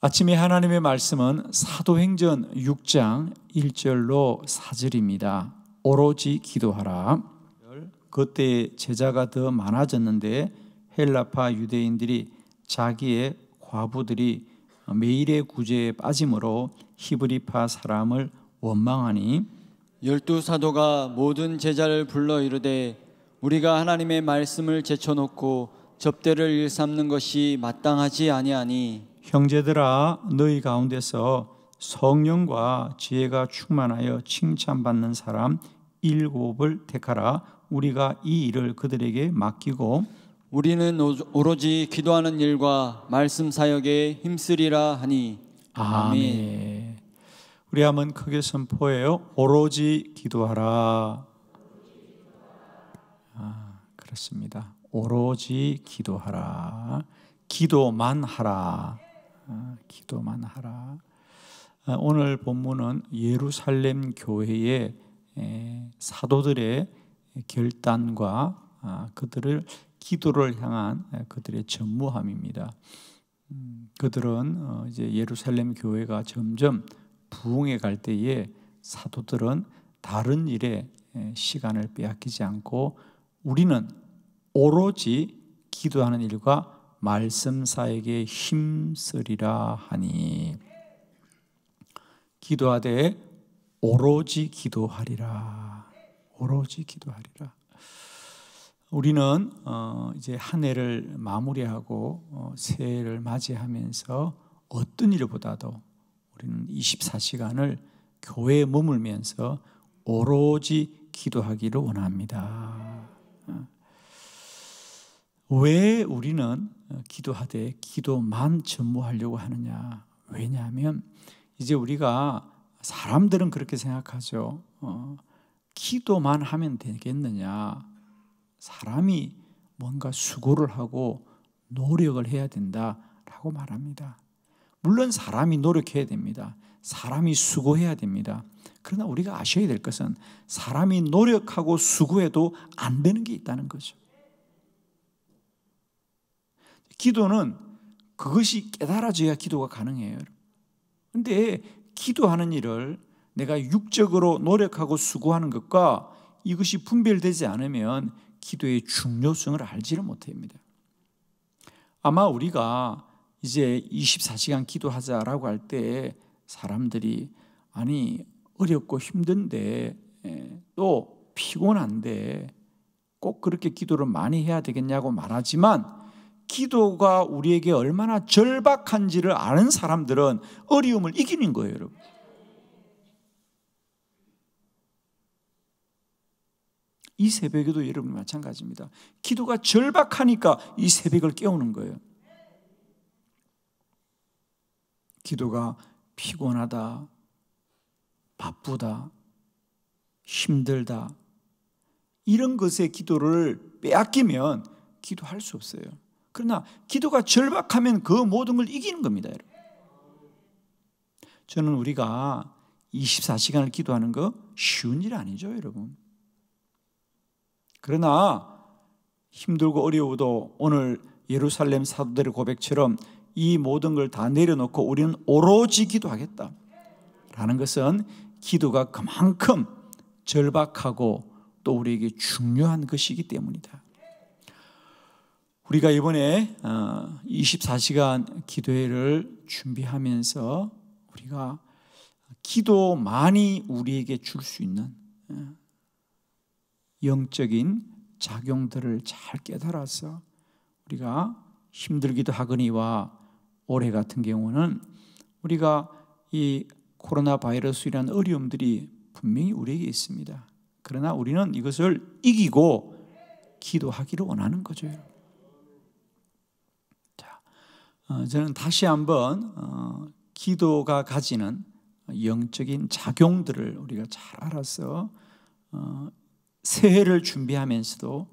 아침에 하나님의 말씀은 사도행전 6장 1절로 4절입니다. 오로지 기도하라. 그때 제자가 더 많아졌는데 헬라파 유대인들이 자기의 과부들이 매일의 구제에 빠짐으로 히브리파 사람을 원망하니 12사도가 모든 제자를 불러 이르되 우리가 하나님의 말씀을 제쳐놓고 접대를 일삼는 것이 마땅하지 아니하니 형제들아 너희 가운데서 성령과 지혜가 충만하여 칭찬받는 사람 7을 택하라. 우리가 이 일을 그들에게 맡기고 우리는 오로지 기도하는 일과 말씀 사역에 힘쓰리라 하니. 아멘. 우리 한번 크게 선포해요. 오로지 기도하라. 그렇습니다. 오로지 기도하라. 기도만 하라. 기도만 하라. 오늘 본문은 예루살렘 교회의 사도들의 결단과 그들을 기도를 향한 그들의 전무함입니다. 그들은 이제 예루살렘 교회가 점점 부흥해 갈 때에 사도들은 다른 일에 시간을 빼앗기지 않고 우리는 오로지 기도하는 일과 말씀 사역에 힘쓰리라 하니 기도하되 오로지 기도하리라. 오로지 기도하리라. 우리는 이제 한 해를 마무리하고 새해를 맞이하면서 어떤 일보다도 우리는 24시간을 교회에 머물면서 오로지 기도하기를 원합니다. 왜 우리는 기도하되 기도만 전무하려고 하느냐? 왜냐하면 이제 우리가 사람들은 그렇게 생각하죠. 기도만 하면 되겠느냐? 사람이 뭔가 수고를 하고 노력을 해야 된다라고 말합니다. 물론 사람이 노력해야 됩니다. 사람이 수고해야 됩니다. 그러나 우리가 아셔야 될 것은 사람이 노력하고 수고해도 안 되는 게 있다는 거죠. 기도는 그것이 깨달아져야 기도가 가능해요. 그런데 기도하는 일을 내가 육적으로 노력하고 수고하는 것과 이것이 분별되지 않으면 기도의 중요성을 알지를 못합니다. 아마 우리가 이제 24시간 기도하자라고 할 때 사람들이 아니 어렵고 힘든데 또 피곤한데 꼭 그렇게 기도를 많이 해야 되겠냐고 말하지만 기도가 우리에게 얼마나 절박한지를 아는 사람들은 어려움을 이기는 거예요, 여러분. 이 새벽에도 여러분 마찬가지입니다. 기도가 절박하니까 이 새벽을 깨우는 거예요. 기도가 피곤하다, 바쁘다, 힘들다 이런 것에 기도를 빼앗기면 기도할 수 없어요. 그러나 기도가 절박하면 그 모든 걸 이기는 겁니다, 여러분. 저는 우리가 24시간을 기도하는 거 쉬운 일 아니죠, 여러분. 그러나 힘들고 어려워도 오늘 예루살렘 사도들의 고백처럼 이 모든 걸 다 내려놓고 우리는 오로지 기도하겠다 라는 것은 기도가 그만큼 절박하고 또 우리에게 중요한 것이기 때문이다. 우리가 이번에 24시간 기도회를 준비하면서 우리가 기도만이 우리에게 줄 수 있는 영적인 작용들을 잘 깨달아서 우리가 힘들기도 하거니와 올해 같은 경우는 우리가 이 코로나 바이러스라는 어려움들이 분명히 우리에게 있습니다. 그러나 우리는 이것을 이기고 기도하기를 원하는 거죠. 저는 다시 한번 기도가 가지는 영적인 작용들을 우리가 잘 알아서 새해를 준비하면서도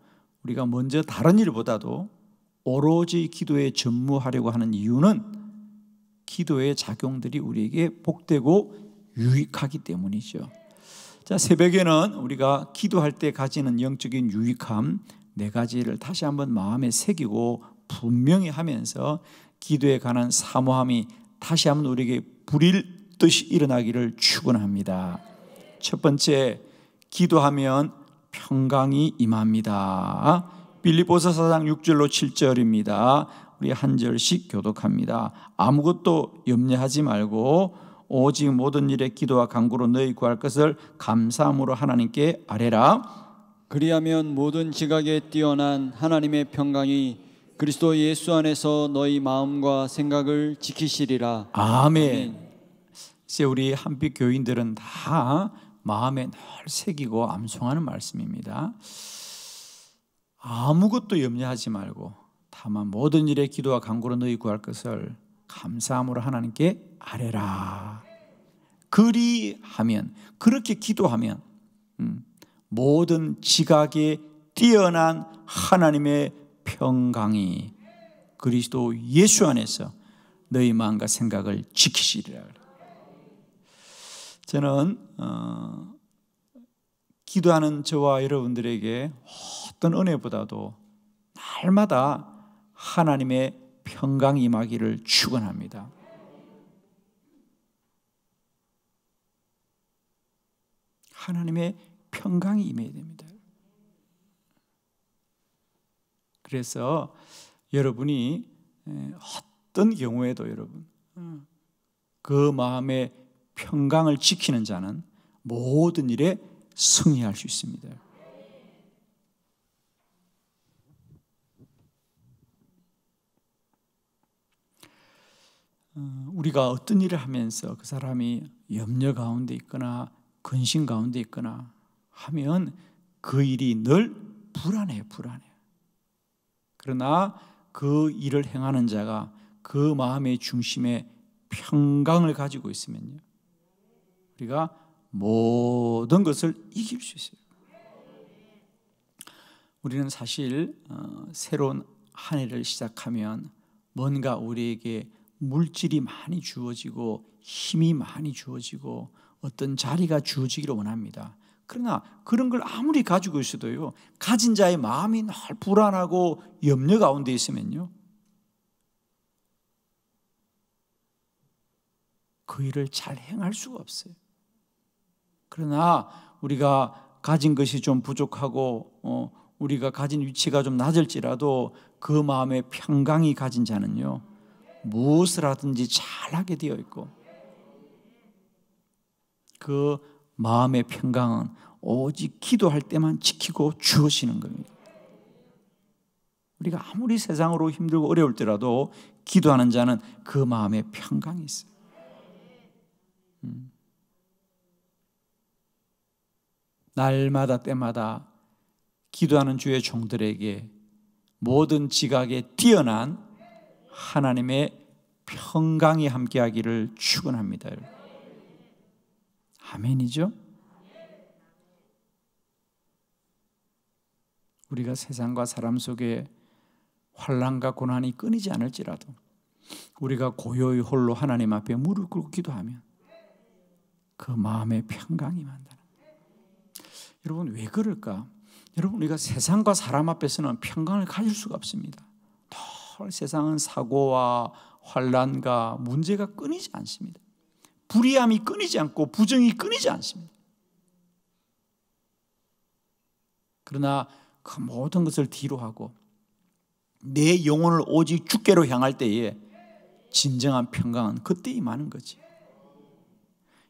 우리가 먼저 다른 일보다도 오로지 기도에 전무하려고 하는 이유는 기도의 작용들이 우리에게 복되고 유익하기 때문이죠. 자, 새벽에는 우리가 기도할 때 가지는 영적인 유익함 4가지를 다시 한번 마음에 새기고 분명히 하면서 기도에 관한 사모함이 다시 한번 우리에게 불일 듯이 일어나기를 축원합니다. 첫 번째, 기도하면 평강이 임합니다. 빌립보서 4장 6절로 7절입니다. 우리 한 절씩 교독합니다. 아무것도 염려하지 말고 오직 모든 일에 기도와 간구로 너희 구할 것을 감사함으로 하나님께 아뢰라. 그리하면 모든 지각에 뛰어난 하나님의 평강이 그리스도 예수 안에서 너희 마음과 생각을 지키시리라. 아멘. 이제 우리 한빛 교인들은 다 마음에 늘 새기고 암송하는 말씀입니다. 아무것도 염려하지 말고 다만 모든 일에 기도와 간구로 너희 구할 것을 감사함으로 하나님께 아뢰라. 그리하면, 그렇게 기도하면 모든 지각에 뛰어난 하나님의 평강이 그리스도 예수 안에서 너희 마음과 생각을 지키시리라. 저는 기도하는 저와 여러분들에게 어떤 은혜보다도 날마다 하나님의 평강이 임하기를 축원합니다. 하나님의 평강이 임해야 됩니다. 그래서 여러분이 어떤 경우에도 여러분 그 마음의 평강을 지키는 자는 모든 일에 승리할 수 있습니다. 우리가 어떤 일을 하면서 그 사람이 염려 가운데 있거나 근심 가운데 있거나 하면 그 일이 늘 불안해요. 그러나 그 일을 행하는 자가 그 마음의 중심에 평강을 가지고 있으면요, 우리가 모든 것을 이길 수 있어요. 우리는 사실 새로운 한 해를 시작하면 뭔가 우리에게 물질이 많이 주어지고 힘이 많이 주어지고 어떤 자리가 주어지기를 원합니다. 그러나 그런 걸 아무리 가지고 있어도요, 가진 자의 마음이 늘 불안하고 염려 가운데 있으면요, 그 일을 잘 행할 수가 없어요. 그러나 우리가 가진 것이 좀 부족하고 우리가 가진 위치가 좀 낮을지라도 그 마음의 평강이 가진 자는요, 무엇을 하든지 잘하게 되어 있고, 그 마음의 평강은 오직 기도할 때만 지키고 주어지는 겁니다. 우리가 아무리 세상으로 힘들고 어려울 때라도 기도하는 자는 그 마음의 평강이 있어요. 날마다 때마다 기도하는 주의 종들에게 모든 지각에 뛰어난 하나님의 평강이 함께하기를 축원합니다. 아멘이죠? 우리가 세상과 사람 속에 환난과 고난이 끊이지 않을지라도 우리가 고요히 홀로 하나님 앞에 무릎 꿇고 기도하면 그 마음의 평강이 만나는. 여러분, 왜 그럴까? 여러분, 우리가 세상과 사람 앞에서는 평강을 가질 수가 없습니다. 늘 세상은 사고와 환난과 문제가 끊이지 않습니다. 불의함이 끊이지 않고 부정이 끊이지 않습니다. 그러나 그 모든 것을 뒤로 하고 내 영혼을 오직 주께로 향할 때에 진정한 평강은 그때 임하는 거지.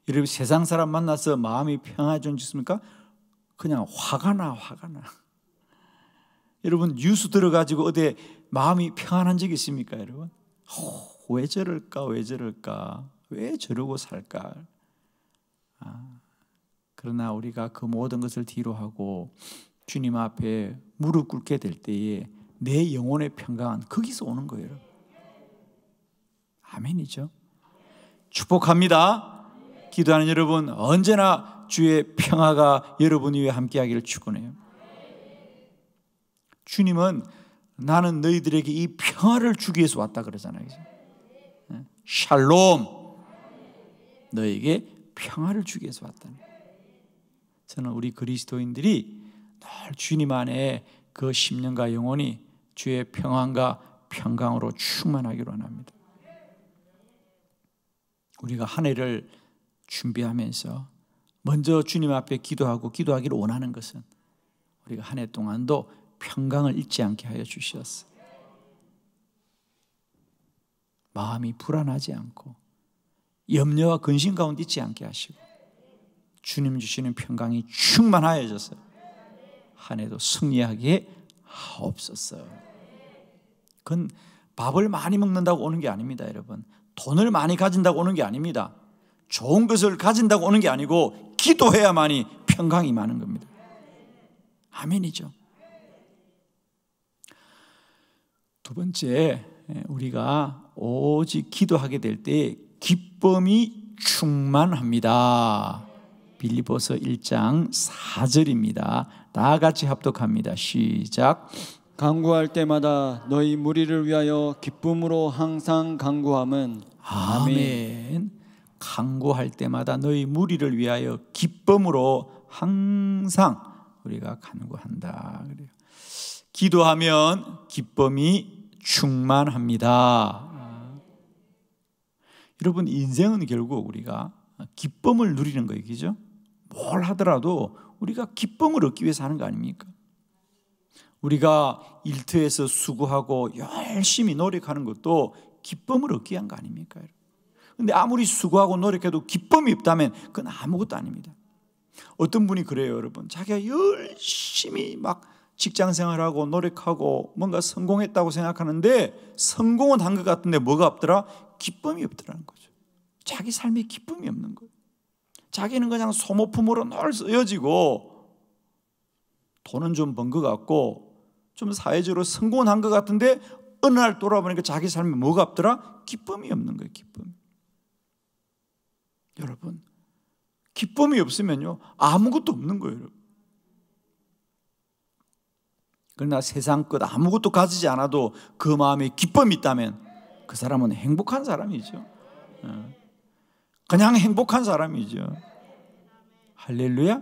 여러분, 세상 사람 만나서 마음이 평안해질 수 있습니까? 그냥 화가 나. 여러분, 뉴스 들어가지고 어디 마음이 평안한 적이 있습니까, 여러분? 왜 저럴까? 왜 저러고 살까? 그러나 우리가 그 모든 것을 뒤로 하고 주님 앞에 무릎 꿇게 될 때에 내 영혼의 평강은 거기서 오는 거예요. 아멘이죠? 축복합니다. 기도하는 여러분, 언제나 주의 평화가 여러분 위에 함께하기를 축원해요. 주님은 나는 너희들에게 이 평화를 주기 위해서 왔다 그러잖아요. 샬롬, 너에게 평화를 주기 위해서 왔다. 저는 우리 그리스도인들이 늘 주님 안에 그 심령과 영혼이 주의 평안과 평강으로 충만하기로 원합니다. 우리가 한 해를 준비하면서 먼저 주님 앞에 기도하고 기도하기를 원하는 것은 우리가 한 해 동안도 평강을 잃지 않게 하여 주시옵소서. 마음이 불안하지 않고 염려와 근심 가운데 있지 않게 하시고 주님 주시는 평강이 충만하여져서 한 해도 승리하게 하옵소서. 그건 밥을 많이 먹는다고 오는 게 아닙니다, 여러분. 돈을 많이 가진다고 오는 게 아닙니다. 좋은 것을 가진다고 오는 게 아니고 기도해야만이 평강이 많은 겁니다. 아멘이죠. 두 번째, 우리가 오직 기도하게 될 때 기쁨이 충만합니다. 빌립보서 1장 4절입니다. 다 같이 합독합니다. 시작. 간구할 때마다 너희 무리를 위하여 기쁨으로 항상 간구함은 아멘. 간구할 때마다 너희 무리를 위하여 기쁨으로 항상 우리가 간구한다. 그래요. 기도하면 기쁨이 충만합니다. 여러분, 인생은 결국 우리가 기쁨을 누리는 거예요, 그죠? 뭘 하더라도 우리가 기쁨을 얻기 위해서 하는 거 아닙니까? 우리가 일터에서 수고하고 열심히 노력하는 것도 기쁨을 얻기 위한 거 아닙니까? 그런데 아무리 수고하고 노력해도 기쁨이 없다면 그건 아무것도 아닙니다. 어떤 분이 그래요, 여러분. 자기가 열심히 막 직장 생활하고 노력하고 뭔가 성공했다고 생각하는데 성공은 한 것 같은데 뭐가 없더라? 기쁨이 없더라는 거죠. 자기 삶에 기쁨이 없는 거예요. 자기는 그냥 소모품으로 늘 쓰여지고 돈은 좀 번 것 같고 좀 사회적으로 성공은 한 것 같은데 어느 날 돌아보니까 자기 삶에 뭐가 없더라? 기쁨이 없는 거예요. 기쁨. 여러분, 기쁨이 없으면요 아무것도 없는 거예요. 여러분. 그러나 세상 것 아무것도 가지지 않아도 그 마음에 기쁨이 있다면 그 사람은 행복한 사람이죠. 그냥 행복한 사람이죠. 할렐루야.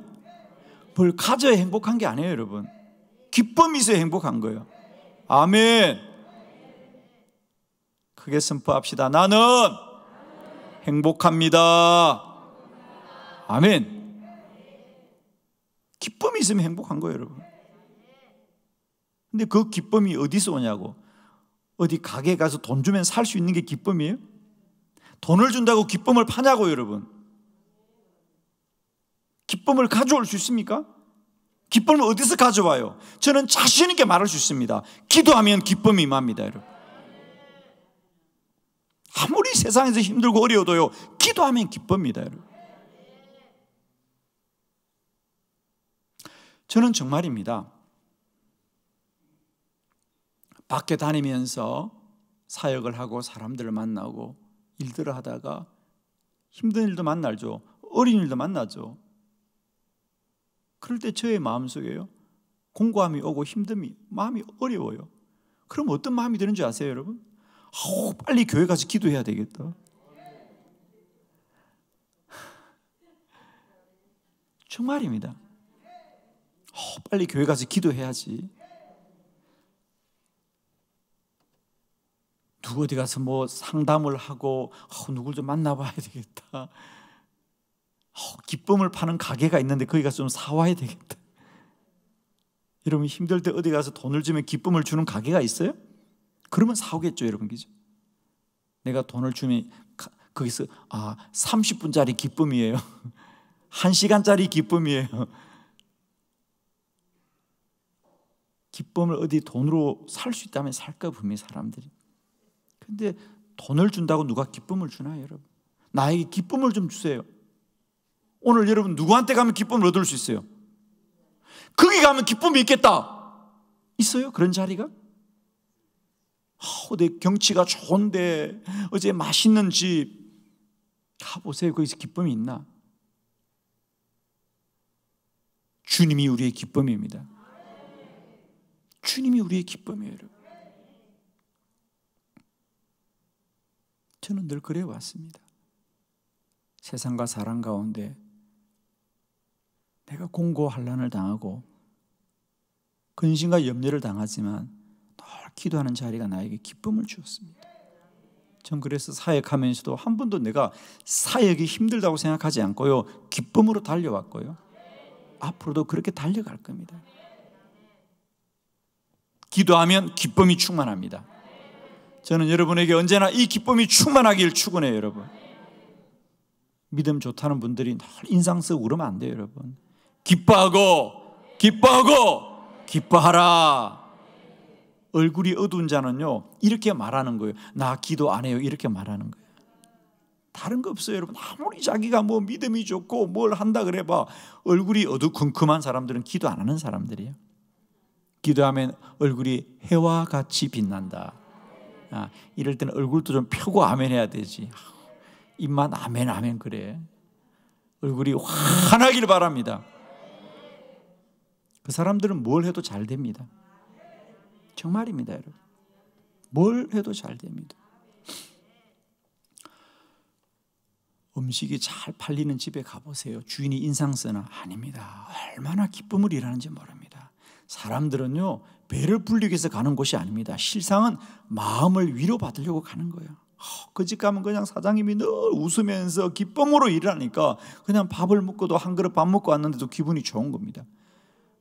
뭘 가져야 행복한 게 아니에요, 여러분. 기쁨이 있어야 행복한 거예요. 아멘. 크게 선포합시다. 나는 행복합니다. 아멘. 기쁨이 있으면 행복한 거예요, 여러분. 근데 그 기쁨이 어디서 오냐고. 어디 가게에 가서 돈 주면 살 수 있는 게 기쁨이에요? 돈을 준다고 기쁨을 파냐고요, 여러분. 기쁨을 가져올 수 있습니까? 기쁨을 어디서 가져와요? 저는 자신 있게 말할 수 있습니다. 기도하면 기쁨이 임합니다, 여러분. 아무리 세상에서 힘들고 어려워도요, 기도하면 기쁩니다, 여러분. 저는 정말입니다. 밖에 다니면서 사역을 하고 사람들을 만나고 일들을 하다가 힘든 일도 만나죠. 어린 일도 만나죠. 그럴 때 저의 마음속에요 공고함이 오고 힘듦이 마음이 어려워요. 그럼 어떤 마음이 드는 줄 아세요, 여러분? 빨리 교회 가서 기도해야 되겠다. 정말입니다. 빨리 교회 가서 기도해야지. 누구 어디 가서 뭐 상담을 하고 누굴 좀 만나봐야 되겠다. 기쁨을 파는 가게가 있는데 거기 가서 좀 사와야 되겠다. 여러분 힘들 때 어디 가서 돈을 주면 기쁨을 주는 가게가 있어요? 그러면 사오겠죠, 여러분. 그죠? 내가 돈을 주면 거기서 30분짜리 기쁨이에요. 1시간짜리 기쁨이에요. 기쁨을 어디 돈으로 살 수 있다면 살까 분명히 사람들이. 근데 돈을 준다고 누가 기쁨을 주나요, 여러분? 나에게 기쁨을 좀 주세요. 오늘 여러분 누구한테 가면 기쁨을 얻을 수 있어요? 거기 가면 기쁨이 있겠다. 있어요? 그런 자리가? 어디 경치가 좋은데 어제 맛있는 집 가보세요. 거기서 기쁨이 있나? 주님이 우리의 기쁨입니다. 주님이 우리의 기쁨이에요, 여러분. 저는 늘 그래 왔습니다. 세상과 사람 가운데 내가 공고 환난을 당하고 근심과 염려를 당하지만 늘 기도하는 자리가 나에게 기쁨을 주었습니다. 전 그래서 사역하면서도 한 번도 내가 사역이 힘들다고 생각하지 않고요, 기쁨으로 달려왔고요, 앞으로도 그렇게 달려갈 겁니다. 기도하면 기쁨이 충만합니다. 저는 여러분에게 언제나 이 기쁨이 충만하길 축원해요. 여러분, 믿음 좋다는 분들이 늘 인상 쓰고 그러면 안 돼요. 여러분, 기뻐하고 기뻐하라. 얼굴이 어두운 자는요 이렇게 말하는 거예요. 나 기도 안 해요. 이렇게 말하는 거예요. 다른 거 없어요. 여러분, 아무리 자기가 뭐 믿음이 좋고 뭘 한다 그래 봐, 얼굴이 어두컴컴한 사람들은 기도 안 하는 사람들이에요. 기도하면 얼굴이 해와 같이 빛난다. 이럴 때는 얼굴도 좀 펴고 아멘 해야 되지. 입만 아멘 아멘 그래. 얼굴이 환하길 바랍니다. 그 사람들은 뭘 해도 잘 됩니다. 정말입니다. 여러분, 뭘 해도 잘 됩니다. 음식이 잘 팔리는 집에 가보세요. 주인이 인상 쓰나? 아닙니다. 얼마나 기쁨을 일하는지 모릅니다. 사람들은요 배를 불리기 위해서 가는 곳이 아닙니다. 실상은 마음을 위로받으려고 가는 거예요. 그 집 가면 그냥 사장님이 늘 웃으면서 기쁨으로 일하니까 그냥 밥을 먹고도 한 그릇 밥 먹고 왔는데도 기분이 좋은 겁니다.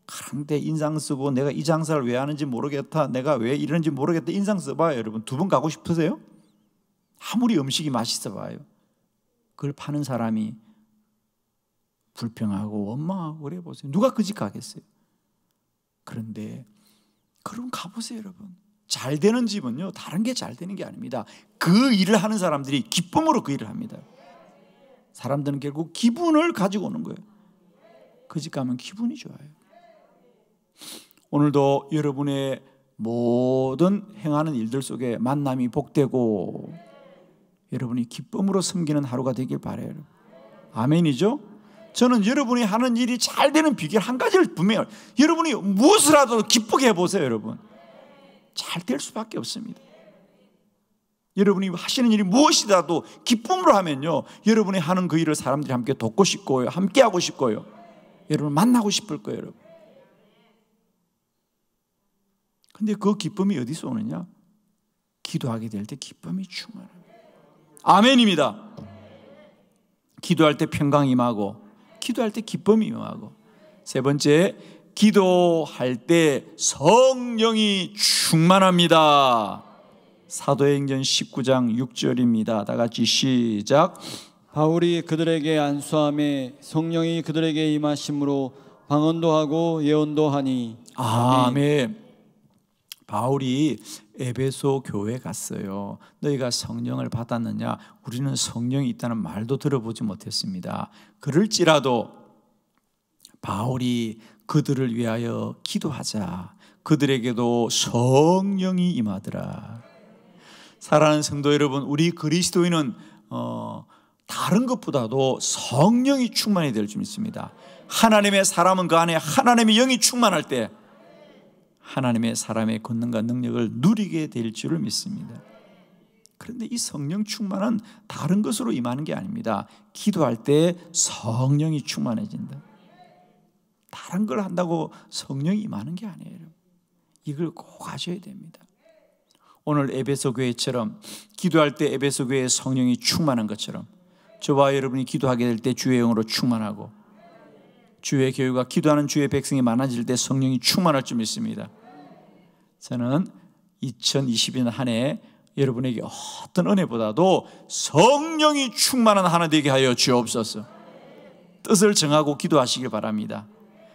그런데 인상 쓰고 내가 이 장사를 왜 하는지 모르겠다, 내가 왜 이러는지 모르겠다, 인상 써봐요. 여러분, 두 번 가고 싶으세요? 아무리 음식이 맛있어 봐요. 그걸 파는 사람이 불평하고 원망하고 그래 보세요. 누가 그 집 가겠어요? 그런데 그럼 가보세요. 여러분, 잘 되는 집은요 다른 게 잘 되는 게 아닙니다. 그 일을 하는 사람들이 기쁨으로 그 일을 합니다. 사람들은 결국 기분을 가지고 오는 거예요. 그 집 가면 기분이 좋아요. 오늘도 여러분의 모든 행하는 일들 속에 만남이 복되고 여러분이 기쁨으로 섬기는 하루가 되길 바라요. 아멘이죠? 저는 여러분이 하는 일이 잘 되는 비결 한 가지를 분명히, 여러분이 무엇을 하도 기쁘게 해보세요. 여러분, 잘 될 수밖에 없습니다. 여러분이 하시는 일이 무엇이라도 기쁨으로 하면요, 여러분이 하는 그 일을 사람들이 함께 돕고 싶고요, 함께 하고 싶고요, 여러분 만나고 싶을 거예요. 여러분, 근데 그 기쁨이 어디서 오느냐? 기도하게 될 때 기쁨이 충만합니다. 아멘입니다. 기도할 때 평강이 임하고, 기도할 때 기쁨이 임하고, 세 번째, 기도할 때 성령이 충만합니다. 사도행전 19장 6절입니다. 다 같이 시작. 바울이 그들에게 안수함에 성령이 그들에게 임하심으로 방언도 하고 예언도 하니. 아멘. 바울이 에베소 교회에 갔어요. 너희가 성령을 받았느냐? 우리는 성령이 있다는 말도 들어보지 못했습니다. 그럴지라도 바울이 그들을 위하여 기도하자, 그들에게도 성령이 임하더라. 사랑하는 성도 여러분, 우리 그리스도인은 다른 것보다도 성령이 충만해야 될 줄 믿습니다. 하나님의 사람은 그 안에 하나님의 영이 충만할 때 하나님의 사람의 권능과 능력을 누리게 될 줄을 믿습니다. 그런데 이 성령 충만은 다른 것으로 임하는 게 아닙니다. 기도할 때 성령이 충만해진다. 다른 걸 한다고 성령이 임하는 게 아니에요. 이걸 꼭 아셔야 됩니다. 오늘 에베소 교회처럼 기도할 때 에베소 교회의 성령이 충만한 것처럼 저와 여러분이 기도하게 될 때 주의 영으로 충만하고, 주의 교회가 기도하는 주의 백성이 많아질 때 성령이 충만할 줄 믿습니다. 저는 2020년 한 해 여러분에게 어떤 은혜보다도 성령이 충만한 한 해 되게 하여 주옵소서. 뜻을 정하고 기도하시길 바랍니다.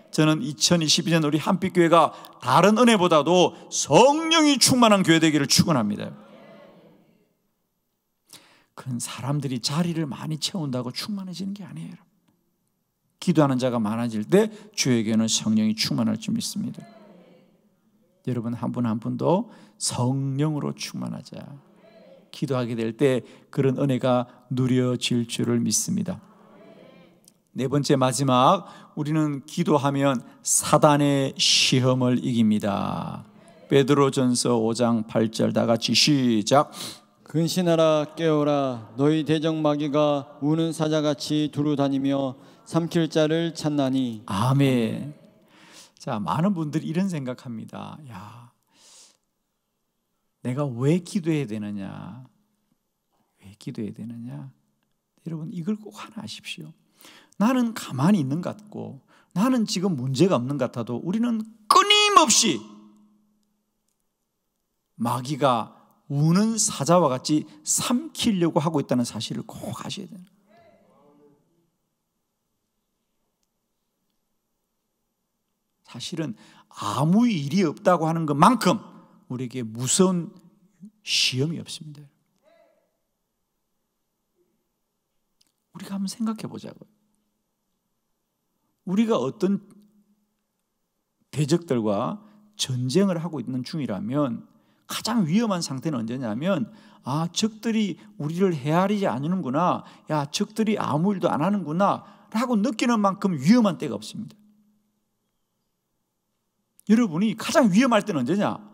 저는 2022년 우리 한빛교회가 다른 은혜보다도 성령이 충만한 교회 되기를 축원합니다. 그런 사람들이 자리를 많이 채운다고 충만해지는 게 아니에요. 기도하는 자가 많아질 때 주에게는 성령이 충만할 줄 믿습니다. 여러분 한 분 한 분도 성령으로 충만하자. 기도하게 될 때 그런 은혜가 누려질 줄을 믿습니다. 네 번째, 마지막, 우리는 기도하면 사단의 시험을 이깁니다. 베드로전서 5장 8절 다 같이 시작. 근신하라 깨어라 너희 대적 마귀가 우는 사자같이 두루 다니며 삼킬 자를 찾나니. 아멘. 자, 많은 분들이 이런 생각합니다. 야, 내가 왜 기도해야 되느냐? 기도해야 되느냐? 여러분, 이걸 꼭 하나 아십시오. 나는 가만히 있는 것 같고 나는 지금 문제가 없는 것 같아도 우리는 끊임없이 마귀가 우는 사자와 같이 삼키려고 하고 있다는 사실을 꼭 아셔야 돼요. 사실은 아무 일이 없다고 하는 것만큼 우리에게 무서운 시험이 없습니다. 우리가 한번 생각해 보자고요. 우리가 어떤 대적들과 전쟁을 하고 있는 중이라면 가장 위험한 상태는 언제냐면 적들이 우리를 헤아리지 않는구나, 적들이 아무 일도 안 하는구나 라고 느끼는 만큼 위험한 때가 없습니다. 여러분이 가장 위험할 때는 언제냐?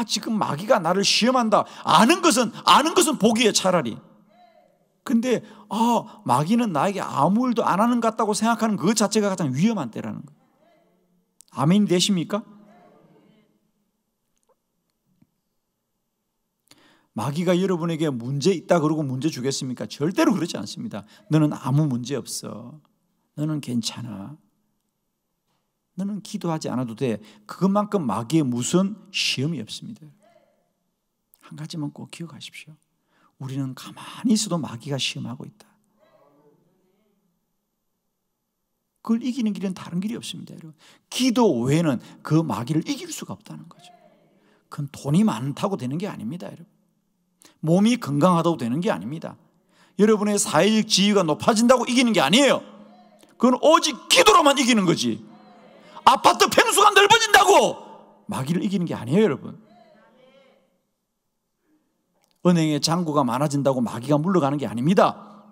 지금 마귀가 나를 시험한다. 아는 것은 복이에요, 차라리. 근데 마귀는 나에게 아무 일도 안 하는 것 같다고 생각하는 그 자체가 가장 위험한 때라는 거예요. 아멘이 되십니까? 마귀가 여러분에게 문제 있다 그러고 문제 주겠습니까? 절대로 그렇지 않습니다. 너는 아무 문제 없어. 너는 괜찮아. 너는 기도하지 않아도 돼. 그것만큼 마귀의 무슨 시험이 없습니다. 한 가지만 꼭 기억하십시오. 우리는 가만히 있어도 마귀가 시험하고 있다. 그걸 이기는 길은 다른 길이 없습니다. 여러분. 기도 외에는 그 마귀를 이길 수가 없다는 거죠. 그건 돈이 많다고 되는 게 아닙니다. 여러분. 몸이 건강하다고 되는 게 아닙니다. 여러분의 사회적 지위가 높아진다고 이기는 게 아니에요. 그건 오직 기도로만 이기는 거지. 아파트 평수가 넓어진다고 마귀를 이기는 게 아니에요, 여러분. 은행에 잔고가 많아진다고 마귀가 물러가는 게 아닙니다.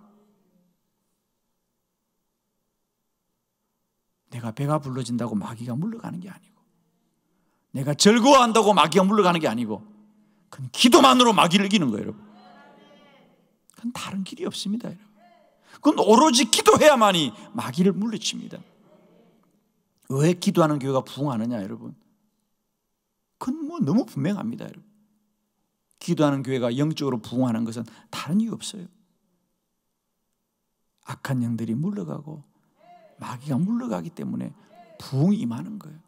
내가 배가 불러진다고 마귀가 물러가는 게 아니고, 내가 즐거워한다고 마귀가 물러가는 게 아니고, 그건 기도만으로 마귀를 이기는 거예요, 여러분. 그건 다른 길이 없습니다, 여러분. 그건 오로지 기도해야만이 마귀를 물리칩니다. 왜 기도하는 교회가 부흥하느냐, 여러분? 그건 너무 분명합니다, 여러분. 기도하는 교회가 영적으로 부흥하는 것은 다른 이유 없어요. 악한 영들이 물러가고 마귀가 물러가기 때문에 부흥이 임하는 거예요.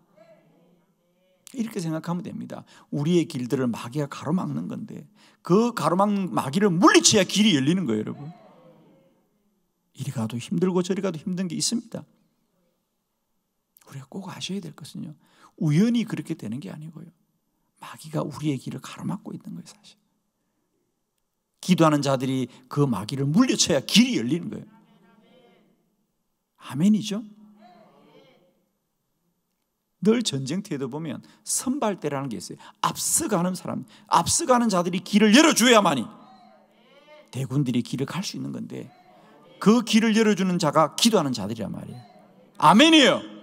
이렇게 생각하면 됩니다. 우리의 길들을 마귀가 가로막는 건데 그 가로막는 마귀를 물리쳐야 길이 열리는 거예요, 여러분. 이리 가도 힘들고 저리 가도 힘든 게 있습니다. 우리가 꼭 아셔야 될 것은요, 우연히 그렇게 되는 게 아니고요, 마귀가 우리의 길을 가로막고 있는 거예요, 사실. 기도하는 자들이 그 마귀를 물리쳐야 길이 열리는 거예요. 아멘이죠? 늘 전쟁터에도 보면 선발대라는 게 있어요. 앞서가는 사람, 앞서가는 자들이 길을 열어줘야만이 대군들이 길을 갈 수 있는 건데, 그 길을 열어주는 자가 기도하는 자들이란 말이에요. 아멘이에요.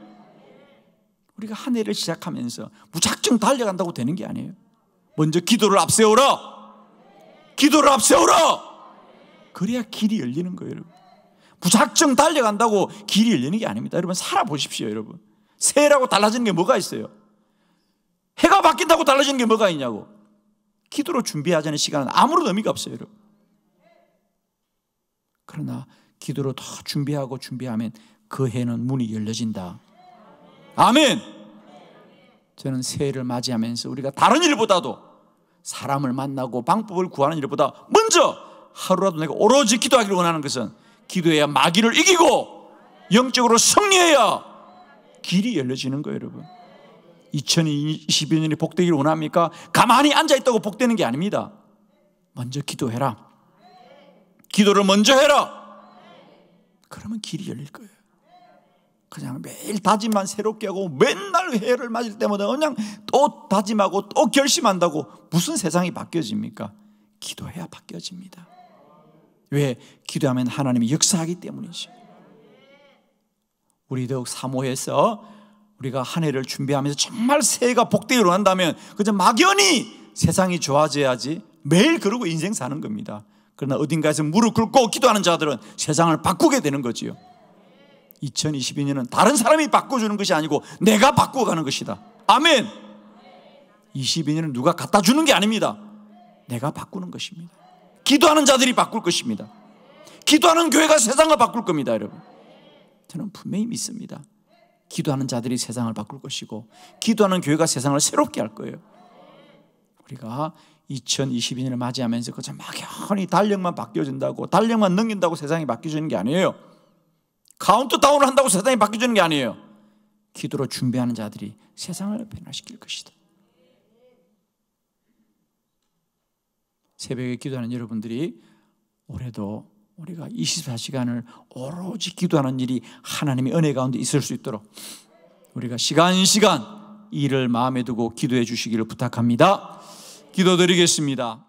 우리가 한 해를 시작하면서 무작정 달려간다고 되는 게 아니에요. 먼저 기도를 앞세워라. 기도를 앞세워라. 그래야 길이 열리는 거예요, 여러분. 무작정 달려간다고 길이 열리는 게 아닙니다. 여러분, 살아보십시오, 여러분. 새해라고 달라지는 게 뭐가 있어요? 해가 바뀐다고 달라지는 게 뭐가 있냐고. 기도로 준비하자는 시간은 아무런 의미가 없어요, 여러분. 그러나 기도로 더 준비하면 그 해는 문이 열려진다. 아멘. 저는 새해를 맞이하면서 우리가 다른 일보다도 사람을 만나고 방법을 구하는 일보다 먼저 하루라도 내가 오로지 기도하기를 원하는 것은, 기도해야 마귀를 이기고 영적으로 승리해야 길이 열려지는 거예요, 여러분. 2022년이 복되기를 원합니까? 가만히 앉아있다고 복되는 게 아닙니다. 먼저 기도해라. 기도를 먼저 해라. 그러면 길이 열릴 거예요. 그냥 매일 다짐만 새롭게 하고 맨날 해를 맞을 때마다 그냥 또 다짐하고 또 결심한다고 무슨 세상이 바뀌어집니까? 기도해야 바뀌어집니다. 왜? 기도하면 하나님이 역사하기 때문이죠. 우리 더욱 사모해서 우리가 한 해를 준비하면서 정말 새해가 복되기로 한다면 그저 막연히 세상이 좋아져야지 매일 그러고 인생 사는 겁니다. 그러나 어딘가에서 무릎 꿇고 기도하는 자들은 세상을 바꾸게 되는 거지요. 2022년은 다른 사람이 바꿔주는 것이 아니고 내가 바꿔가는 것이다. 아멘. 22년은 누가 갖다 주는 게 아닙니다. 내가 바꾸는 것입니다. 기도하는 자들이 바꿀 것입니다. 기도하는 교회가 세상을 바꿀 겁니다, 여러분. 저는 분명히 믿습니다. 기도하는 자들이 세상을 바꿀 것이고 기도하는 교회가 세상을 새롭게 할 거예요. 우리가 2022년을 맞이하면서 그저 막연히 달력만 바뀌어진다고, 달력만 넘긴다고 세상이 바뀌어지는 게 아니에요. 카운트다운을 한다고 세상이 바뀌어지는 게 아니에요. 기도로 준비하는 자들이 세상을 변화시킬 것이다. 새벽에 기도하는 여러분들이 올해도 우리가 24시간을 오로지 기도하는 일이 하나님의 은혜 가운데 있을 수 있도록 우리가 시간 일을 마음에 두고 기도해 주시기를 부탁합니다. 기도드리겠습니다.